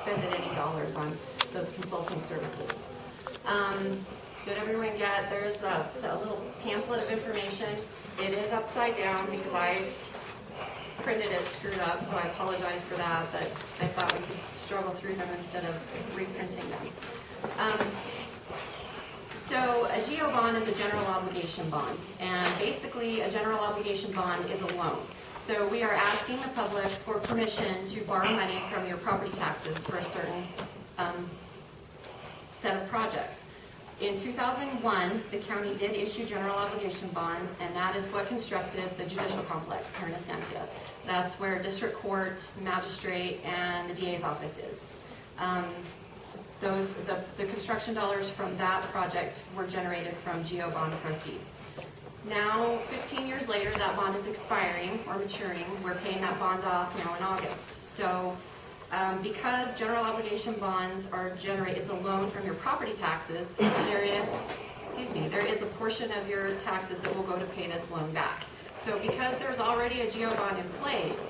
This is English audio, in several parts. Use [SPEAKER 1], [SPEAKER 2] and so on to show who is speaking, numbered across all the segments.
[SPEAKER 1] expended any dollars on those consulting services. Did everyone get, there's a little pamphlet of information. It is upside down because I printed it screwed up, so I apologize for that, but I thought we could struggle through them instead of reprinting them. So a GO bond is a general obligation bond, and basically a general obligation bond is a loan. So we are asking the public for permission to borrow money from your property taxes for a certain set of projects. In 2001, the county did issue general obligation bonds, and that is what constructed the judicial complex here in Estancia. That's where district court, magistrate, and the DA's office is. The construction dollars from that project were generated from GO bond proceeds. Now, 15 years later, that bond is expiring or maturing. We're paying that bond off now in August. So because general obligation bonds are it's a loan from your property taxes, there is a portion of your taxes that will go to pay this loan back. So because there's already a GO bond in place,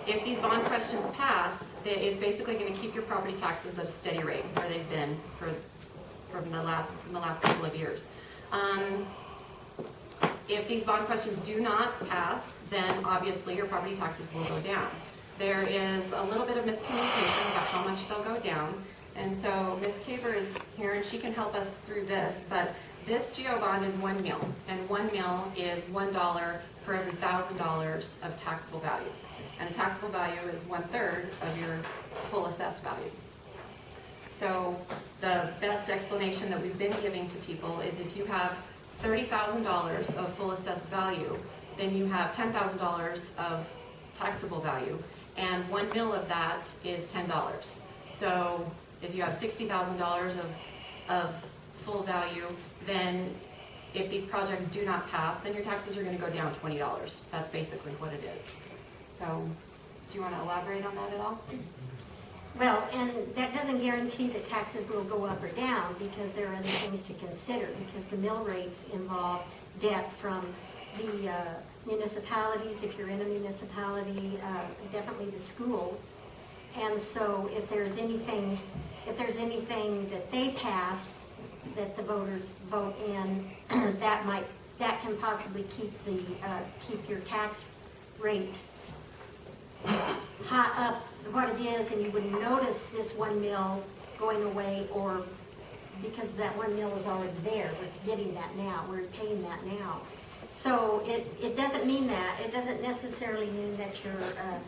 [SPEAKER 1] if these bond questions pass, it is basically going to keep your property taxes at a steady rate where they've been from the last couple of years. If these bond questions do not pass, then obviously your property taxes will go down. There is a little bit of miscommunication about how much they'll go down, and so Ms. Caver is here and she can help us through this, but this GO bond is 1 mil, and 1 mil is $1 for every $1,000 of taxable value. And a taxable value is 1/3 of your full assessed value. So the best explanation that we've been giving to people is if you have $30,000 of full assessed value, then you have $10,000 of taxable value, and 1 mil of that is $10. So if you have $60,000 of full value, then if these projects do not pass, then your taxes are going to go down $20. That's basically what it is. So, do you want to elaborate on that at all?
[SPEAKER 2] Well, and that doesn't guarantee that taxes will go up or down, because there are other things to consider, because the mill rates involve debt from the municipalities, if you're in a municipality, definitely the schools. And so if there's anything that they pass that the voters vote in, that can possibly keep your tax rate high up what it is, and you wouldn't notice this 1 mil going away, or because that 1 mil is already there. We're getting that now. We're paying that now. So it doesn't mean that. It doesn't necessarily mean that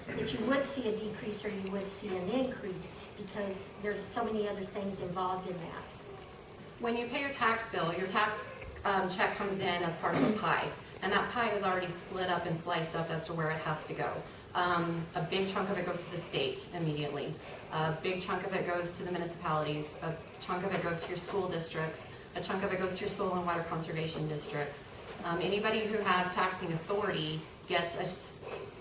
[SPEAKER 2] that you would see a decrease or you would see an increase, because there's so many other things involved in that.
[SPEAKER 1] When you pay your tax bill, your tax check comes in as part of a pie, and that pie is already split up and sliced up as to where it has to go. A big chunk of it goes to the state immediately. A big chunk of it goes to the municipalities. A chunk of it goes to your school districts. A chunk of it goes to your soil and water conservation districts. Anybody who has taxing authority gets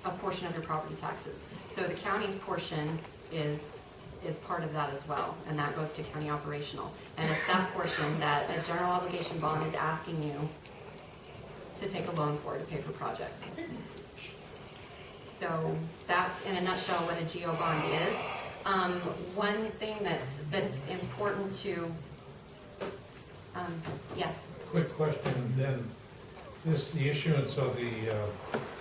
[SPEAKER 1] a portion of your property taxes. So the county's portion is part of that as well, and that goes to county operational. And it's that portion that a general obligation bond is asking you to take a loan for to pay for projects. So that's in a nutshell what a GO bond is. One thing that's important to, yes.
[SPEAKER 3] Quick question then. The issuance of the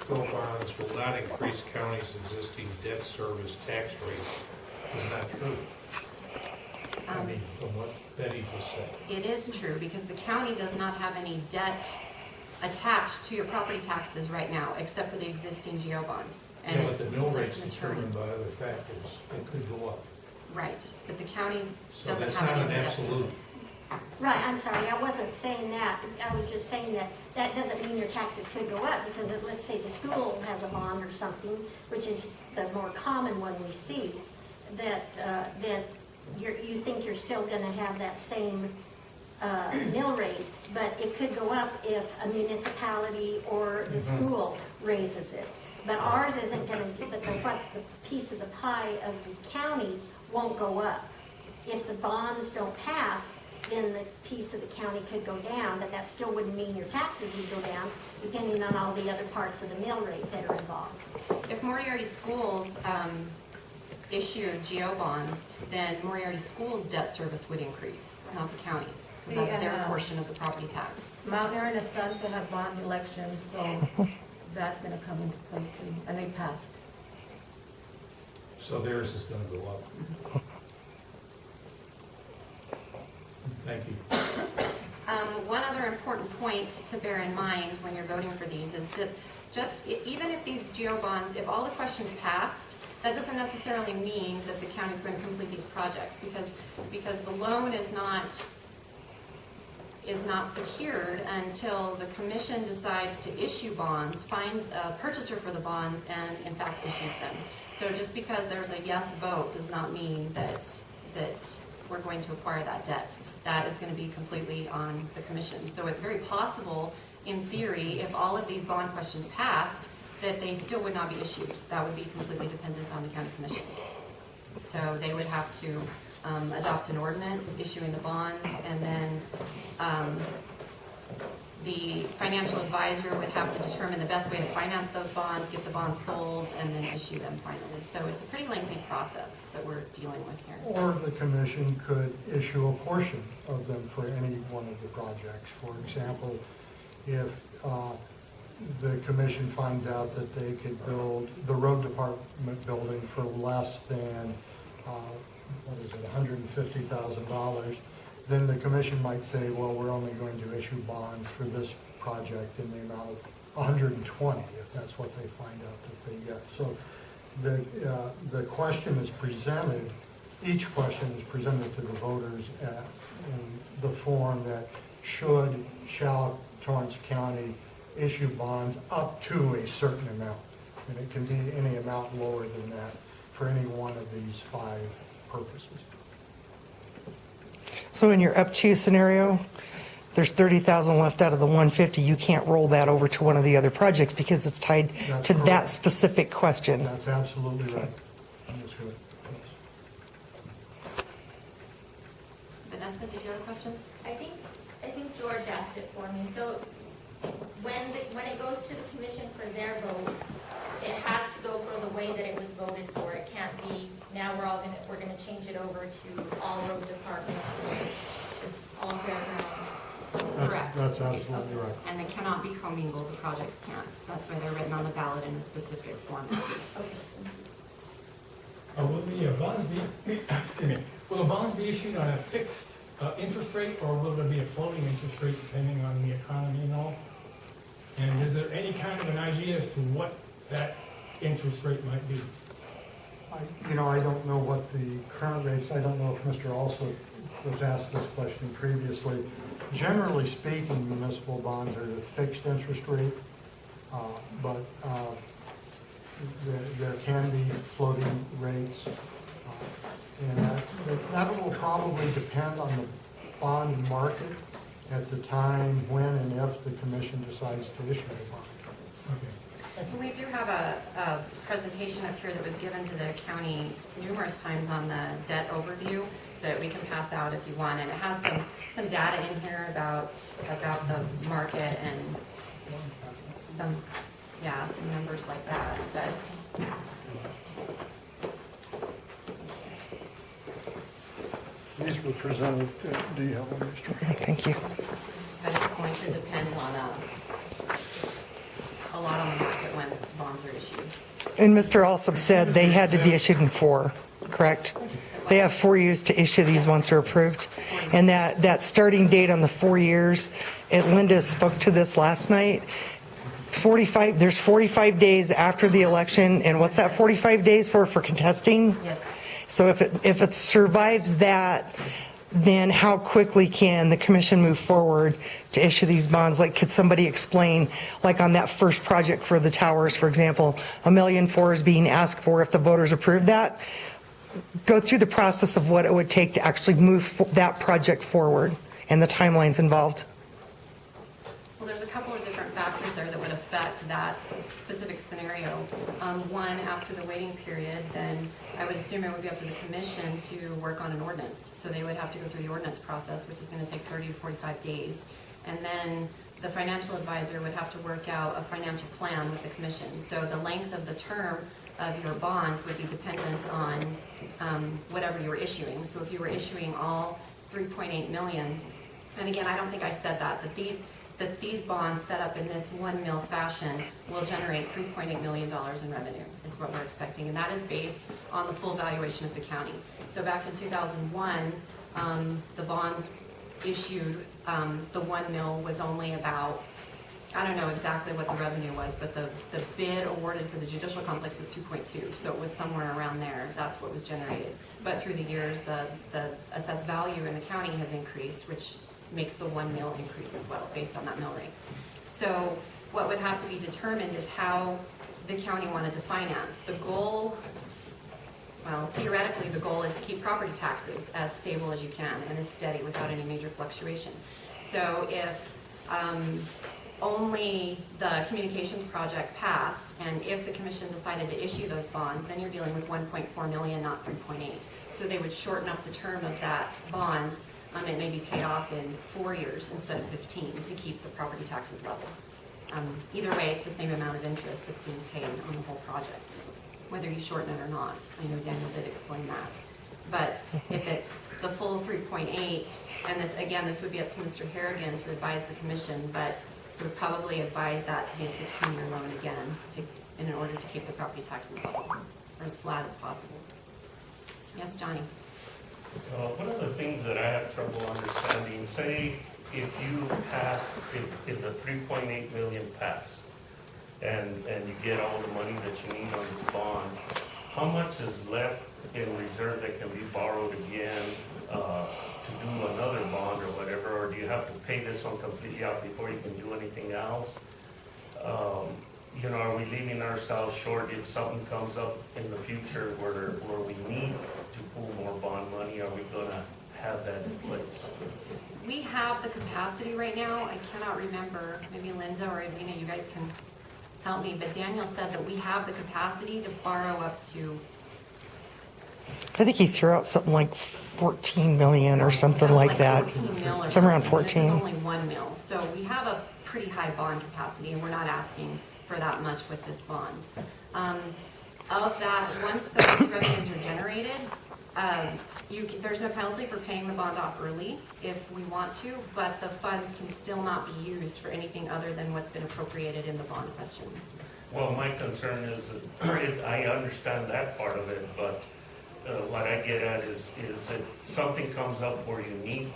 [SPEAKER 3] GO bonds will not increase county's existing debt service tax rate. Is that true? I mean, from what Betty just said.
[SPEAKER 1] It is true, because the county does not have any debt attached to your property taxes right now, except for the existing GO bond. And
[SPEAKER 3] yeah, but the mill rate's
[SPEAKER 1] maturing.
[SPEAKER 3] determined by other factors. It could go up.
[SPEAKER 1] Right, but the county's
[SPEAKER 3] So
[SPEAKER 1] doesn't
[SPEAKER 3] that's
[SPEAKER 1] have
[SPEAKER 3] not
[SPEAKER 1] any
[SPEAKER 3] an
[SPEAKER 1] debt
[SPEAKER 3] absolute.
[SPEAKER 1] service.
[SPEAKER 2] Right, I'm sorry, I wasn't saying that. I was just saying that doesn't mean your taxes could go up, because let's say the school has a bond or something, which is the more common one we see, that you think you're still going to have that same mill rate, but it could go up if a municipality or the school raises it. But ours isn't going to, but the piece of the pie of the county won't go up. If the bonds don't pass, then the piece of the county could go down, but that still wouldn't mean your taxes would go down. depending on all the other parts of the mill rate that are involved.
[SPEAKER 1] If Moriarty Schools issued GO bonds, then Moriarty Schools' debt service would increase, not the county's.
[SPEAKER 4] See,
[SPEAKER 1] That's
[SPEAKER 4] and,
[SPEAKER 1] their portion of the property tax.
[SPEAKER 4] Mount Airy and Estancia have bond elections, so that's gonna come into play too, and they passed.
[SPEAKER 3] So theirs is gonna go up. Thank you.
[SPEAKER 1] One other important point to bear in mind when you're voting for these is that even if these GO bonds, if all the questions passed, that doesn't necessarily mean that the county's going to complete these projects because the loan is not secured until the commission decides to issue bonds, finds a purchaser for the bonds, and in fact issues them. So just because there's a yes vote does not mean that we're going to acquire that debt. That is going to be completely on the commission. So it's very possible, in theory, if all of these bond questions passed, that they still would not be issued. That would be completely dependent on the county commission. So they would have to adopt an ordinance issuing the bonds, and then the financial advisor would have to determine the best way to finance those bonds, get the bonds sold, and then issue them finally. So it's a pretty lengthy process that we're dealing with here.
[SPEAKER 5] Or the commission could issue a portion of them for any one of the projects. For example, if the commission finds out that they could build the road department building for less than, $150,000, then the commission might say, well, we're only going to issue bonds for this project in the amount of 120, if that's what they find out that they get. So the question is presented, each question is presented to the voters in the form that shall Torrance County issue bonds up to a certain amount. And it can be any amount lower than that for any one of these 5 purposes.
[SPEAKER 6] So in your up to scenario, there's 30,000 left out of the 150. You can't roll that over to one of the other projects because it's tied
[SPEAKER 5] That's
[SPEAKER 6] to that
[SPEAKER 5] correct.
[SPEAKER 6] specific question.
[SPEAKER 5] That's absolutely right. That's good.
[SPEAKER 1] Vanessa, did you have a question?
[SPEAKER 7] I think George asked it for me. So when it goes to the commission for their vote, it has to go for the way that it was voted for. It can't be, now we're gonna change it over to all road department, all fairground.
[SPEAKER 1] Correct.
[SPEAKER 5] That's absolutely right.
[SPEAKER 1] And they cannot be commingled, the projects can't. That's why they're written on the ballot in a specific format.
[SPEAKER 8] Will the bonds be, excuse me, will the bonds be issued on a fixed interest rate, or will there be a floating interest rate depending on the economy and all? And is there any kind of an idea as to what that interest rate might be?
[SPEAKER 5] I don't know what the current rates, I don't know if Mr. Also was asked this question previously. Generally speaking, municipal bonds are at a fixed interest rate, but there can be floating rates. And that will probably depend on the bond market at the time when and if the commission decides to issue the bond.
[SPEAKER 8] Okay.
[SPEAKER 1] We do have a presentation up here that was given to the county numerous times on the debt overview that we can pass out if you want. And it has some data in here about the market and some numbers like that. But
[SPEAKER 5] These were presented, do you have one, Mr.?
[SPEAKER 6] Thank you.
[SPEAKER 1] but it's going to depend on a lot on the market when bonds are issued.
[SPEAKER 6] And Mr. Alsop said they had to be issued in 4, correct? They have 4 years to issue these once they're approved. And that starting date on the 4 years, and Linda spoke to this last night, there's 45 days after the election, and what's that 45 days for contesting?
[SPEAKER 1] Yes.
[SPEAKER 6] So if it survives that, then how quickly can the commission move forward to issue these bonds? Like, could somebody explain, like on that first project for the towers, for example, $1.4 million is being asked for if the voters approve that? Go through the process of what it would take to actually move that project forward and the timelines involved.
[SPEAKER 1] Well, there's a couple of different factors there that would affect that specific scenario. One, after the waiting period, then I would assume it would be up to the commission to work on an ordinance. So they would have to go through the ordinance process, which is going to take 30 to 45 days. And then the financial advisor would have to work out a financial plan with the commission. So the length of the term of your bonds would be dependent on whatever you were issuing. So if you were issuing all 3.8 million, and again, I don't think I said that these bonds set up in this 1 mil fashion will generate $3.8 million in revenue, is what we're expecting. And that is based on the full valuation of the county. So back in 2001, the bonds issued, the 1 mil was only about, I don't know exactly what the revenue was, but the bid awarded for the judicial complex was 2.2. So it was somewhere around there. That's what was generated. But through the years, the assessed value in the county has increased, which makes the 1 mil increase as well, based on that mill rate. So what would have to be determined is how the county wanted to finance. The goal, well, theoretically, the goal is to keep property taxes as stable as you can and as steady without any major fluctuation. So if only the communications project passed, and if the commission decided to issue those bonds, then you're dealing with 1.4 million, not 3.8. So they would shorten up the term of that bond. It may be paid off in 4 years instead of 15 to keep the property taxes level. Either way, it's the same amount of interest that's being paid on the whole project, whether you shorten it or not. I know Daniel did explain that. But if it's the full 3.8, and this, again, this would be up to Mr. Harrigan to advise the commission, but would probably advise that to be a 15-year loan again in order to keep the property taxes level, or as flat as possible. Yes, Johnny?
[SPEAKER 9] One of the things that I have trouble understanding, say if you pass, if the 3.8 million pass, and you get all the money that you need on this bond, how much is left in reserve that can be borrowed again to do another bond or whatever, or do you have to pay this one completely out before you can do anything else? You know, are we leaving ourselves short if something comes up in the future where we need to pull more bond money? Are we gonna have that in place?
[SPEAKER 1] We have the capacity right now. I cannot remember, maybe Linda or Edwina, you guys can help me, but Daniel said that we have the capacity to borrow up to,
[SPEAKER 6] I think he threw out something like 14 million or something like that.
[SPEAKER 1] 14 mil or
[SPEAKER 6] Somewhere around
[SPEAKER 1] something. This is
[SPEAKER 6] 14.
[SPEAKER 1] only 1 mil. So we have a pretty high bond capacity, and we're not asking for that much with this bond. Of that, once those revenues are generated, there's no penalty for paying the bond off early if we want to, but the funds can still not be used for anything other than what's been appropriated in the bond questions.
[SPEAKER 9] Well, my concern is I understand that part of it, but what I get at is if something comes up where you need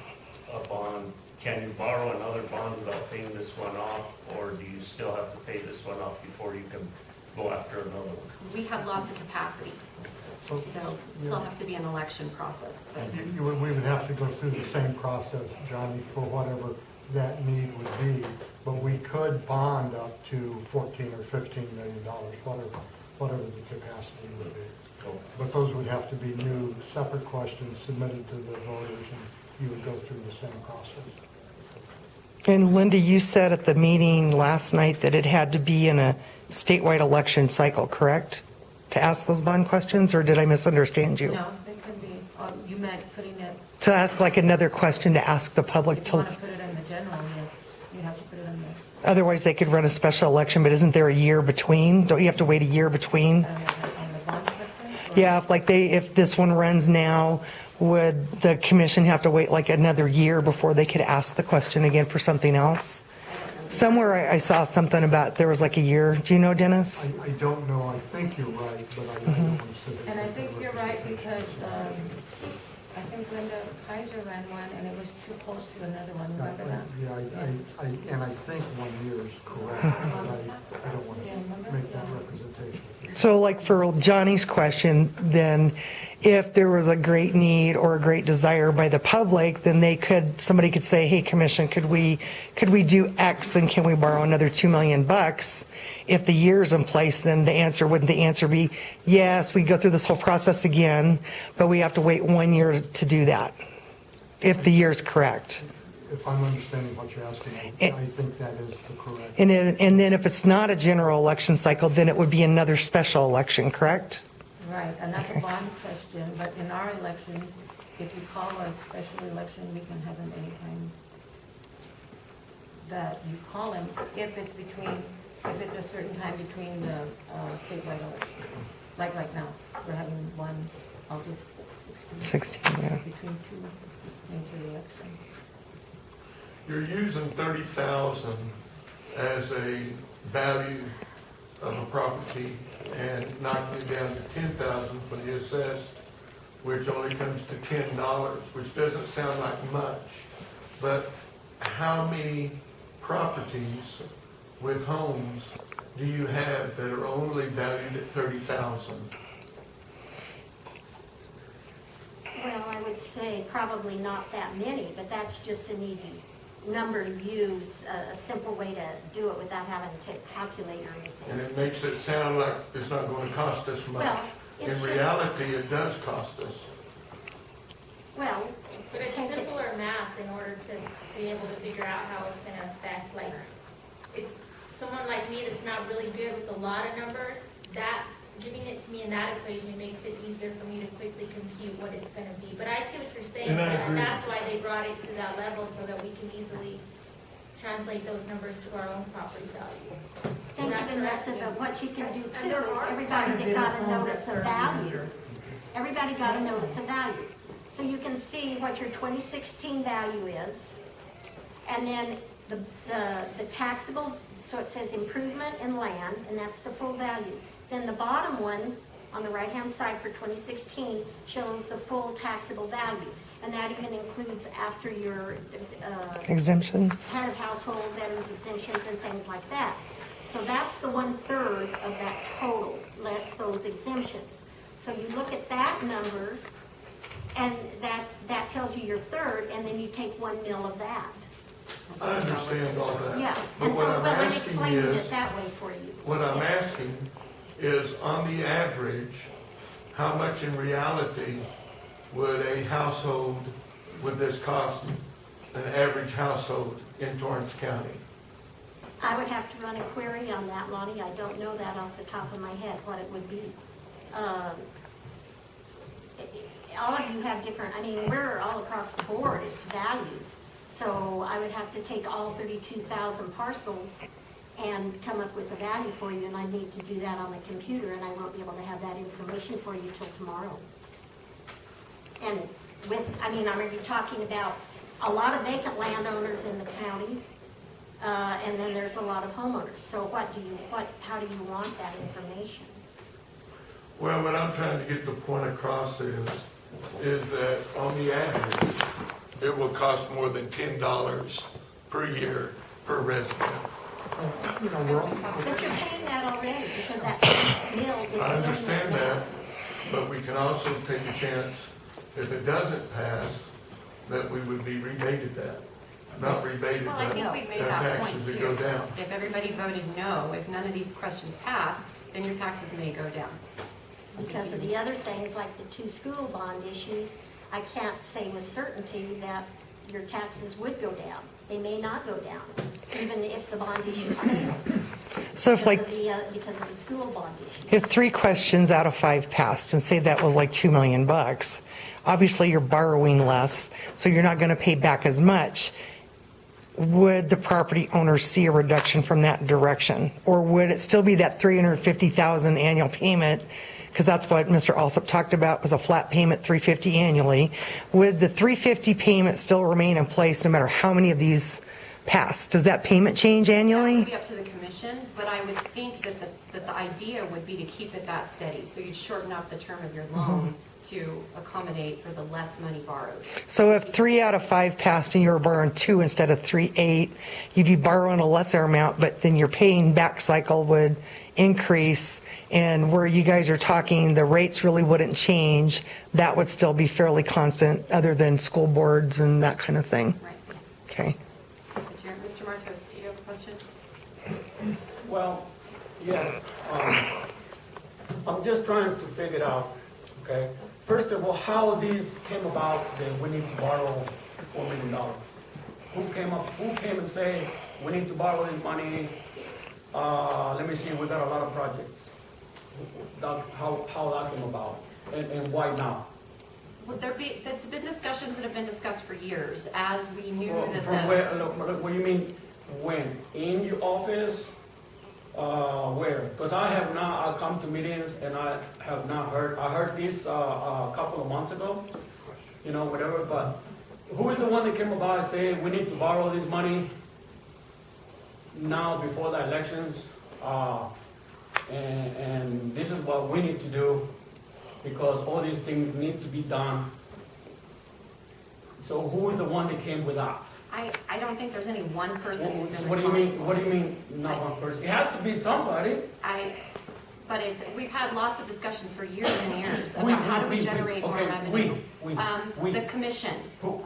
[SPEAKER 9] a bond, can you borrow another bond without paying this one off, or do you still have to pay this one off before you can go after another one?
[SPEAKER 1] We have lots of capacity, so still have to be an election process. But
[SPEAKER 5] We would have to go through the same process, Johnny, for whatever that need would be, but we could bond up to 14 or 15 million dollars, whatever the capacity would be. But those would have to be new, separate questions submitted to the voters, and you would go through the same process.
[SPEAKER 6] And Linda, you said at the meeting last night that it had to be in a statewide election cycle, correct? To ask those bond questions, or did I misunderstand you?
[SPEAKER 4] No, it can be, you meant putting it,
[SPEAKER 6] To ask like another question to ask the public
[SPEAKER 4] if you
[SPEAKER 6] to,
[SPEAKER 4] want to put it in the general, yes, you have to put it in the,
[SPEAKER 6] otherwise they could run a special election, but isn't there a year between? Don't you have to wait a year between?
[SPEAKER 4] on the bond question? Or-
[SPEAKER 6] Yeah, if this one runs now, would the commission have to wait like another year before they could ask the question again for something else? Somewhere I saw something about there was like a year. Do you know, Dennis?
[SPEAKER 5] I don't know, I think you're right, but I don't want to say that.
[SPEAKER 4] And I think you're right, because I think Linda Kaiser ran one, and it was too close to another one, remember that?
[SPEAKER 5] Yeah, and I think 1 year is correct, but I don't want to make that representation.
[SPEAKER 6] So like for Johnny's question, then if there was a great need or a great desire by the public, then somebody could say, hey, commission, could we do X, and can we borrow another $2 million? If the year's in place, then wouldn't the answer be, yes, we go through this whole process again, but we have to wait 1 year to do that, if the year's correct.
[SPEAKER 5] If I'm understanding what you're asking, I think that is the correct.
[SPEAKER 6] And then if it's not a general election cycle, then it would be another special election, correct?
[SPEAKER 4] Right, and that's a bond question, but in our elections, if you call a special election, we can have them anytime. that you call him if it's a certain time between the statewide elections. Like right now, we're having one August 16th.
[SPEAKER 6] 16, yeah.
[SPEAKER 4] Between two major elections.
[SPEAKER 10] You're using 30,000 as a value of a property and knocking it down to 10,000 for the assessed, which only comes to $10, which doesn't sound like much. But how many properties with homes do you have that are only valued at 30,000?
[SPEAKER 2] Well, I would say probably not that many, but that's just an easy number to use, a simple way to do it without having to calculate or
[SPEAKER 10] And
[SPEAKER 2] anything.
[SPEAKER 10] it makes it sound like it's not going to cost us much.
[SPEAKER 2] Well,
[SPEAKER 10] In
[SPEAKER 2] it's just-
[SPEAKER 10] reality, it does cost us.
[SPEAKER 2] Well,
[SPEAKER 7] But it's
[SPEAKER 2] take it-
[SPEAKER 7] simpler math in order to be able to figure out how it's gonna affect, like, it's someone like me that's not really good with a lot of numbers, that, giving it to me in that equation makes it easier for me to quickly compute what it's gonna be. But I see what you're saying,
[SPEAKER 10] And I
[SPEAKER 7] and
[SPEAKER 10] agree.
[SPEAKER 7] that's why they brought it to that level, so that we can easily translate those numbers to our own property values.
[SPEAKER 2] thank
[SPEAKER 7] Is
[SPEAKER 2] you,
[SPEAKER 7] that
[SPEAKER 2] Vanessa,
[SPEAKER 7] correct?
[SPEAKER 2] but what you can do
[SPEAKER 11] And
[SPEAKER 2] too
[SPEAKER 11] there
[SPEAKER 2] is
[SPEAKER 11] are
[SPEAKER 2] everybody
[SPEAKER 11] quite a bit
[SPEAKER 2] that got
[SPEAKER 11] of
[SPEAKER 2] a
[SPEAKER 11] homes
[SPEAKER 2] notice
[SPEAKER 11] that
[SPEAKER 2] of
[SPEAKER 11] are
[SPEAKER 2] value.
[SPEAKER 11] under.
[SPEAKER 2] Everybody got a notice of value. So you can see what your 2016 value is, and then the taxable, so it says improvement in land, and that's the full value. Then the bottom one, on the right-hand side for 2016, shows the full taxable value. And that even includes after your
[SPEAKER 6] Exemptions?
[SPEAKER 2] head of household, veterans exemptions, and things like that. So that's the 1/3 of that total, less those exemptions. So you look at that number, and that tells you your third, and then you take 1 mil of that.
[SPEAKER 10] I understand all that.
[SPEAKER 2] Yeah,
[SPEAKER 10] But
[SPEAKER 2] and so,
[SPEAKER 10] what I'm
[SPEAKER 2] well, I'm
[SPEAKER 10] asking
[SPEAKER 2] explaining
[SPEAKER 10] is,
[SPEAKER 2] it that way for you.
[SPEAKER 10] what I'm
[SPEAKER 2] Yes.
[SPEAKER 10] asking is, on the average, how much in reality would a household, would this cost an average household in Torrance County?
[SPEAKER 2] I would have to run a query on that, Lonnie. I don't know that off the top of my head, what it would be. All of you have different, I mean, we're all across the board as to values. So I would have to take all 32,000 parcels and come up with a value for you, and I need to do that on the computer, and I won't be able to have that information for you till tomorrow. And with, I mean, I'm going to be talking about a lot of vacant landowners in the county, and then there's a lot of homeowners. So how do you want that information?
[SPEAKER 10] Well, what I'm trying to get the point across is that on the average, it will cost more than $10 per year per resident.
[SPEAKER 5] You know, we're all,
[SPEAKER 2] But you're paying that already, because that mill is in
[SPEAKER 10] I understand
[SPEAKER 2] there.
[SPEAKER 10] that, but we can also take a chance, if it doesn't pass, that we would be rebated that. Not rebated,
[SPEAKER 1] Well, I
[SPEAKER 10] but
[SPEAKER 1] think we've made
[SPEAKER 10] our
[SPEAKER 1] that point
[SPEAKER 10] taxes would go
[SPEAKER 1] too.
[SPEAKER 10] down.
[SPEAKER 1] If everybody voted no, if none of these questions passed, then your taxes may go down.
[SPEAKER 2] Because of the other things, like the 2 school bond issues, I can't say with certainty that your taxes would go down. They may not go down, even if the bond issues fail.
[SPEAKER 6] So if like,
[SPEAKER 2] Because of the school bond issue.
[SPEAKER 6] if 3 questions out of 5 passed, and say that was like $2 million, obviously you're borrowing less, so you're not going to pay back as much. Would the property owner see a reduction from that direction? Or would it still be that $350,000 annual payment? Because that's what Mr. Alsop talked about, was a flat payment, $350 annually. Would the $350 payment still remain in place no matter how many of these pass? Does that payment change
[SPEAKER 1] That would
[SPEAKER 6] annually?
[SPEAKER 1] be up to the commission, but I would think that the idea would be to keep it that steady. So you'd shorten up the term of your loan to accommodate for the less money borrowed.
[SPEAKER 6] So if 3 out of 5 passed and you were borrowing 2 instead of 3.8, you'd be borrowing a lesser amount, but then your paying back cycle would increase. And where you guys are talking, the rates really wouldn't change. That would still be fairly constant, other than school boards and that kind of thing.
[SPEAKER 1] Right.
[SPEAKER 6] Okay.
[SPEAKER 1] Mr. Martos, do you have a question?
[SPEAKER 12] Well, yes, I'm just trying to figure it out, okay? First of all, how these came about that we need to borrow $4 million? Who came and said, we need to borrow this money? Let me see, we got a lot of projects. How that came about, and why now?
[SPEAKER 1] Would there be, that's been discussions that have been discussed for years, as we knew that
[SPEAKER 12] From
[SPEAKER 1] the.
[SPEAKER 12] where, what do you mean, when? In your office? Where? Because I have not, I come to meetings and I have not heard, I heard this a couple of months ago, you know, whatever, but who is the one that came about and said, we need to borrow this money now before the elections? And this is what we need to do because all these things need to be done. So who is the one that came with that?
[SPEAKER 1] I don't think there's any one person who's been
[SPEAKER 12] What do you mean,
[SPEAKER 1] responsible.
[SPEAKER 12] what do you mean, not one person? It has to be somebody.
[SPEAKER 1] But we've had lots of discussions for years and years
[SPEAKER 12] We-
[SPEAKER 1] about how do we
[SPEAKER 12] we-
[SPEAKER 1] generate more
[SPEAKER 12] okay,
[SPEAKER 1] revenue.
[SPEAKER 12] we.
[SPEAKER 1] The commission,
[SPEAKER 12] Who?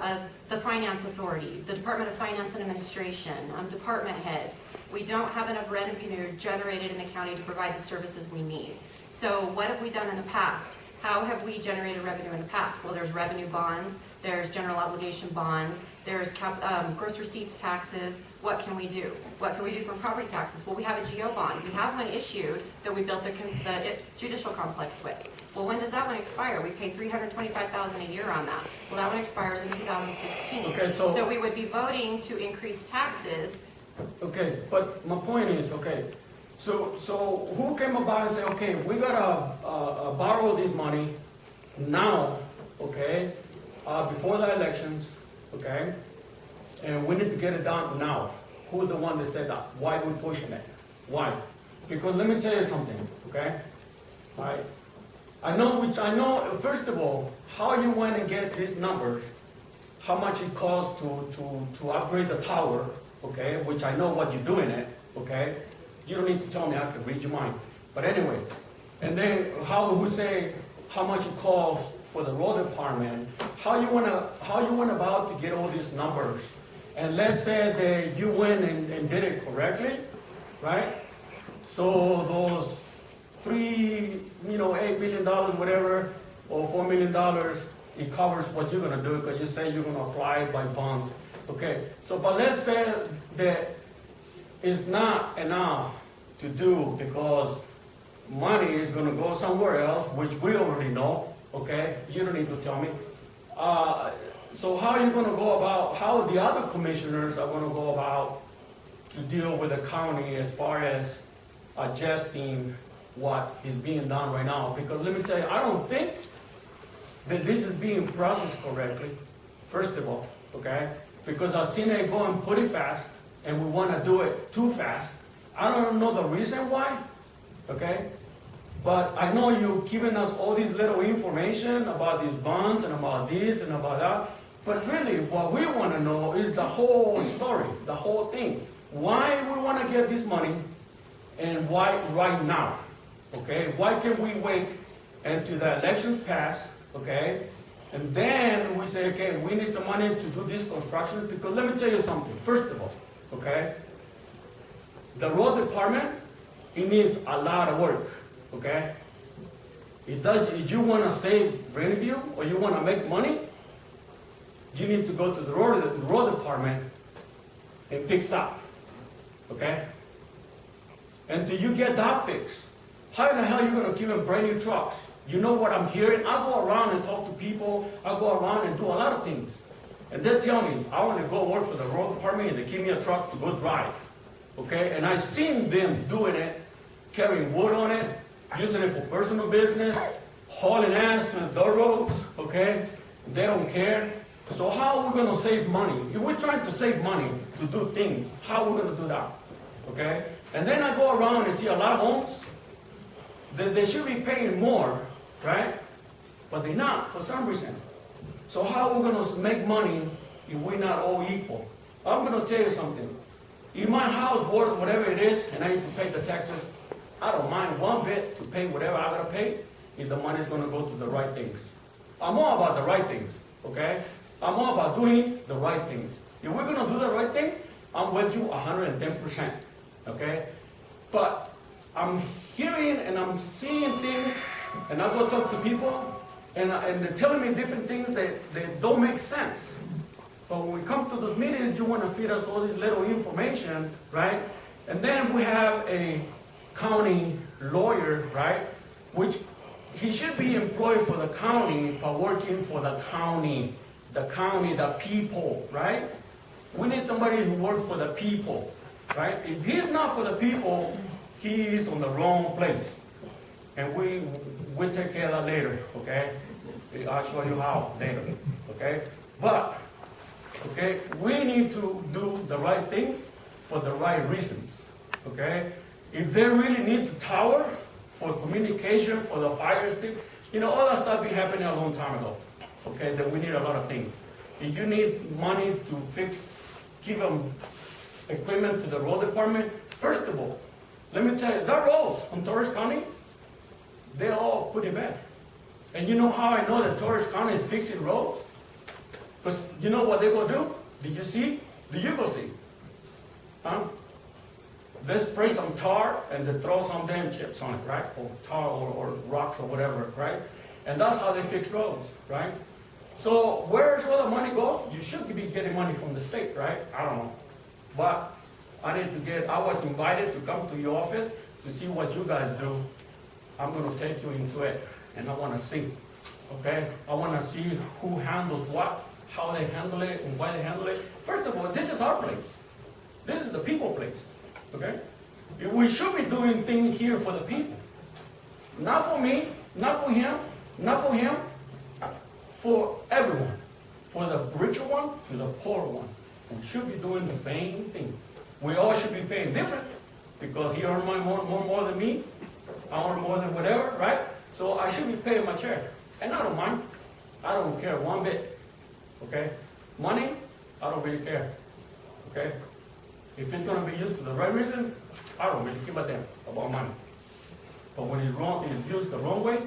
[SPEAKER 1] the finance authority, the Department of Finance and Administration, department heads. We don't have enough revenue generated in the county to provide the services we need. So what have we done in the past? How have we generated revenue in the past? Well, there's revenue bonds, there's general obligation bonds, there's gross receipts taxes. What can we do? What can we do for property taxes? Well, we have a GO bond. We have one issued that we built the judicial complex with. Well, when does that one expire? We pay $325,000 a year on that. Well, that one expires in 2016.
[SPEAKER 12] Okay, so-
[SPEAKER 1] So we would be voting to increase taxes.
[SPEAKER 12] Okay, but my point is, okay, so who came about and said, okay, we gotta borrow this money now, okay, before the elections, okay, and we need to get it done now. Who's the one that said that? Why are we pushing it? Why? Because let me tell you something, okay? I know, first of all, how you went and get these numbers, how much it costs to upgrade the tower, okay, which I know what you're doing it, okay? You don't need to tell me, I can read your mind. But anyway, and then who say how much it costs for the road department, how you went about to get all these numbers. And let's say that you went and did it correctly, right? So those $8 million, whatever, or $4 million, it covers what you're gonna do because you say you're gonna apply it by bonds. Okay, so but let's say that it's not enough to do because money is gonna go somewhere else, which we already know, okay? You don't need to tell me. So how are you gonna go about, how the other commissioners are gonna go about to deal with the county as far as adjusting what is being done right now? Because let me tell you, I don't think that this is being processed correctly, first of all, okay? Because I've seen it go and put it fast, and we wanna do it too fast. I don't know the reason why, okay? But I know you're giving us all these little information about these bonds and about this and about that. But really, what we wanna know is the whole story, the whole thing. Why we wanna get this money and why right now, okay? Why can't we wait until the elections pass, okay? And then we say, okay, we need some money to do this construction, because let me tell you something, first of all, okay? The road department, it needs a lot of work, okay? It does, if you wanna save revenue or you wanna make money, you need to go to the road department and fix that, okay? Until you get that fixed, how in the hell are you gonna give them brand new trucks? You know what I'm hearing? I go around and talk to people, I go around and do a lot of things. And they tell me, I want to go work for the road department and they give me a truck to go drive, okay? And I've seen them doing it, carrying wood on it, using it for personal business, hauling ass to the dirt roads, okay? They don't care. So how are we gonna save money? If we're trying to save money to do things, how are we gonna do that, okay? And then I go around and see a lot of homes that they should be paying more, right? But they're not, for some reason. So how are we gonna make money if we're not all equal? I'm gonna tell you something. If my house worth whatever it is, and I need to pay the taxes, I don't mind one bit to pay whatever I gotta pay, if the money's gonna go to the right things. I'm all about the right things, okay? I'm all about doing the right things. If we're gonna do the right thing, I'm with you 110%, okay? But I'm hearing and I'm seeing things, and I go talk to people, and they're telling me different things that don't make sense. But when we come to those meetings, you want to feed us all this little information, right? And then we have a county lawyer, right? Which he should be employed for the county, but working for the county, the people, right? We need somebody who works for the people. right? If he's not for the people, he is on the wrong place. And we'll take care of that later, okay? I'll show you how later, okay? But, okay, we need to do the right things for the right reasons, okay? If they really need the tower for communication, for the fire thing, you know, all that stuff been happening a long time ago, okay? That we need a lot of things. If you need money to fix, give them equipment to the road department, first of all, let me tell you, the roads from Torres County, they're all pretty bad. And you know how I know that Torres County is fixing roads? Because you know what they're going to do? Did you see? Did you go see? Huh? They spray some tar and they throw some damn chips on it, right? Or tar or rocks or whatever, right? And that's how they fix roads, right? So where's where the money goes? You should be getting money from the state, right? I don't know. But I was invited to come to your office to see what you guys do. I'm going to take you into it, and I want to see, okay? I want to see who handles what, how they handle it, and why they handle it. First of all, this is our place. This is the people place, okay? We should be doing things here for the people. Not for me, not for him, not for him, for everyone. For the richer one to the poorer one. We should be doing the same thing. We all should be paying different, because he earned more than me. I earn more than whatever, right? So I should be paying my share. And I don't mind. I don't care one bit. Okay? Money, I don't really care. Okay? If it's going to be used for the right reason, I don't really give a damn about money. But when it's wrong, it's used the wrong way,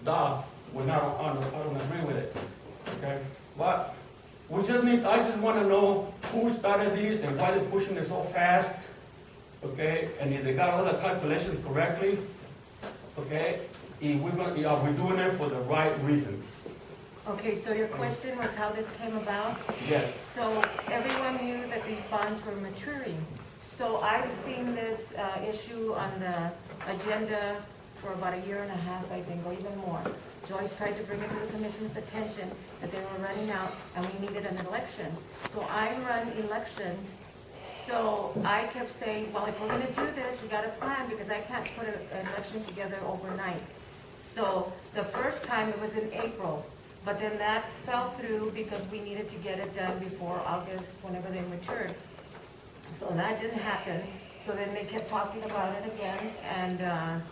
[SPEAKER 12] I don't agree with it. Okay? But I just want to know who started this and why they're pushing it so fast. Okay? And if they got all the calculations correctly, okay? Are we doing it for the right reasons?
[SPEAKER 4] Okay, so your question was how this came about?
[SPEAKER 12] Yes.
[SPEAKER 4] So everyone knew that these bonds were maturing. So I've seen this issue on the agenda for about a year and a half, I think, or even more. Joyce tried to bring it to the commission's attention that they were running out and we needed an election. So I run elections. So I kept saying, well, if we're going to do this, we got to plan because I can't put an election together overnight. So the first time it was in April, but then that fell through because we needed to get it done before August, whenever they matured. So that didn't happen. So then they kept talking about it again, and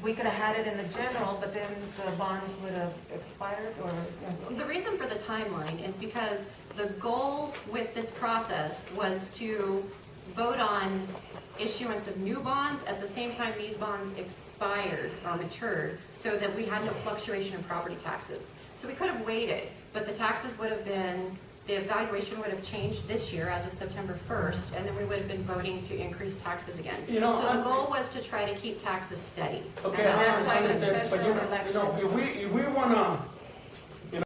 [SPEAKER 4] we could have had it in the general, but then the bonds would have expired, or...
[SPEAKER 1] The reason for the timeline is because the goal with this process was to vote on issuance of new bonds at the same time these bonds expired or matured, so that we had no fluctuation in property taxes. So we could have waited, but the taxes would have been, the evaluation would have changed this year as of September 1st, and then we would have been voting to increase taxes again.
[SPEAKER 12] You know,
[SPEAKER 1] so the goal was to try to keep taxes steady.
[SPEAKER 12] Okay,
[SPEAKER 1] And
[SPEAKER 4] that's why the
[SPEAKER 12] understand,
[SPEAKER 4] special
[SPEAKER 12] but if we wanna